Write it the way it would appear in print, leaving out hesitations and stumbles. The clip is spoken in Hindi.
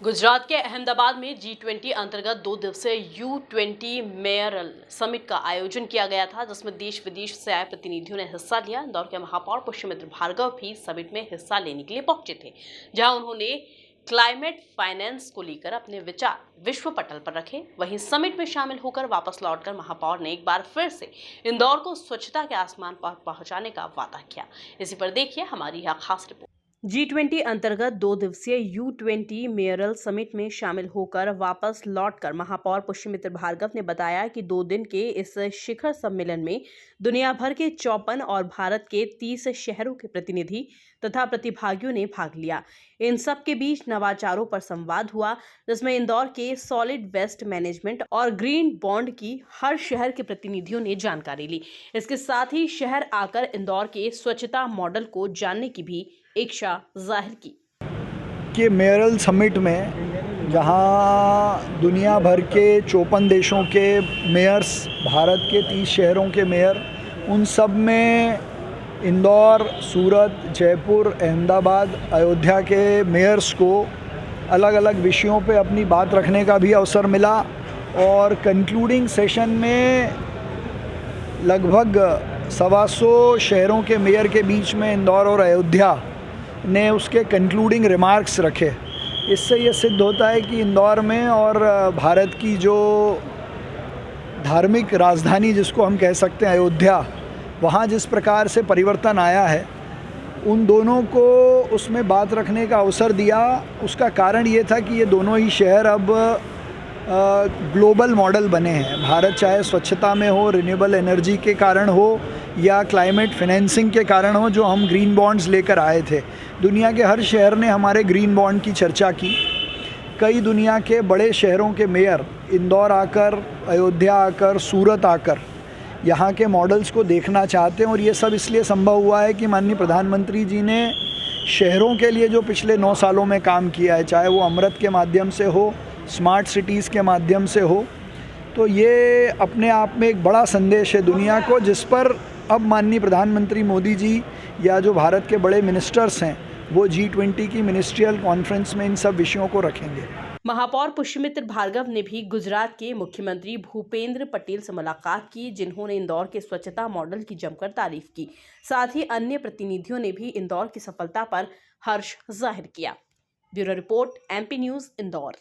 गुजरात के अहमदाबाद में G20 अंतर्गत 2 दिवसीय U20 मेयरल समिट का आयोजन किया गया था, जिसमें देश विदेश से आए प्रतिनिधियों ने हिस्सा लिया। इंदौर के महापौर पुष्यमित्र भार्गव भी समिट में हिस्सा लेने के लिए पहुंचे थे, जहां उन्होंने क्लाइमेट फाइनेंस को लेकर अपने विचार विश्व पटल पर रखे। वहीं समिट में शामिल होकर वापस लौटकर महापौर ने एक बार फिर से इंदौर को स्वच्छता के आसमान पर पहुंचाने का वादा किया। इसी पर देखिए हमारी यह खास रिपोर्ट। G20 अंतर्गत 2 दिवसीय U20 मेयरल समिट में शामिल होकर वापस लौटकर महापौर पुष्यमित्र भार्गव ने बताया कि 2 दिन के इस शिखर सम्मेलन में दुनिया भर के 54 और भारत के 30 शहरों के प्रतिनिधि तथा प्रतिभागियों ने भाग लिया। इन सब के बीच नवाचारों पर संवाद हुआ, जिसमें इंदौर के सॉलिड वेस्ट मैनेजमेंट और ग्रीन बॉन्ड की हर शहर के प्रतिनिधियों ने जानकारी ली। इसके साथ ही शहर आकर इंदौर के स्वच्छता मॉडल को जानने की भी इच्छा जाहिर की। कि मेयरल समिट में जहां दुनिया भर के 54 देशों के मेयर्स, भारत के 30 शहरों के मेयर, उन सब में इंदौर, सूरत, जयपुर, अहमदाबाद, अयोध्या के मेयर्स को अलग अलग विषयों पे अपनी बात रखने का भी अवसर मिला। और कंक्लूडिंग सेशन में लगभग 125 शहरों के मेयर के बीच में इंदौर और अयोध्या ने उसके कंक्लूडिंग रिमार्क्स रखे। इससे ये सिद्ध होता है कि इंदौर में और भारत की जो धार्मिक राजधानी जिसको हम कह सकते हैं अयोध्या, वहाँ जिस प्रकार से परिवर्तन आया है, उन दोनों को उसमें बात रखने का अवसर दिया। उसका कारण ये था कि ये दोनों ही शहर अब ग्लोबल मॉडल बने हैं। भारत चाहे स्वच्छता में हो, रिन्यूएबल एनर्जी के कारण हो या क्लाइमेट फाइनेंसिंग के कारण हो, जो हम ग्रीन बॉन्ड्स लेकर आए थे। दुनिया के हर शहर ने हमारे ग्रीन बॉन्ड की चर्चा की। कई दुनिया के बड़े शहरों के मेयर इंदौर आकर, अयोध्या आकर, सूरत आकर यहाँ के मॉडल्स को देखना चाहते हैं। और ये सब इसलिए संभव हुआ है कि माननीय प्रधानमंत्री जी ने शहरों के लिए जो पिछले 9 सालों में काम किया है, चाहे वो अमृत के माध्यम से हो, स्मार्ट सिटीज़ के माध्यम से हो, तो ये अपने आप में एक बड़ा संदेश है दुनिया को, जिस पर अब माननीय प्रधानमंत्री मोदी जी या जो भारत के बड़े मिनिस्टर्स हैं वो G20 की मिनिस्ट्रियल कॉन्फ्रेंस में इन सब विषयों को रखेंगे। महापौर पुष्यमित्र भार्गव ने भी गुजरात के मुख्यमंत्री भूपेंद्र पटेल से मुलाकात की, जिन्होंने इंदौर के स्वच्छता मॉडल की जमकर तारीफ की। साथ ही अन्य प्रतिनिधियों ने भी इंदौर की सफलता पर हर्ष जाहिर किया। Bureau report, MP news, Indore.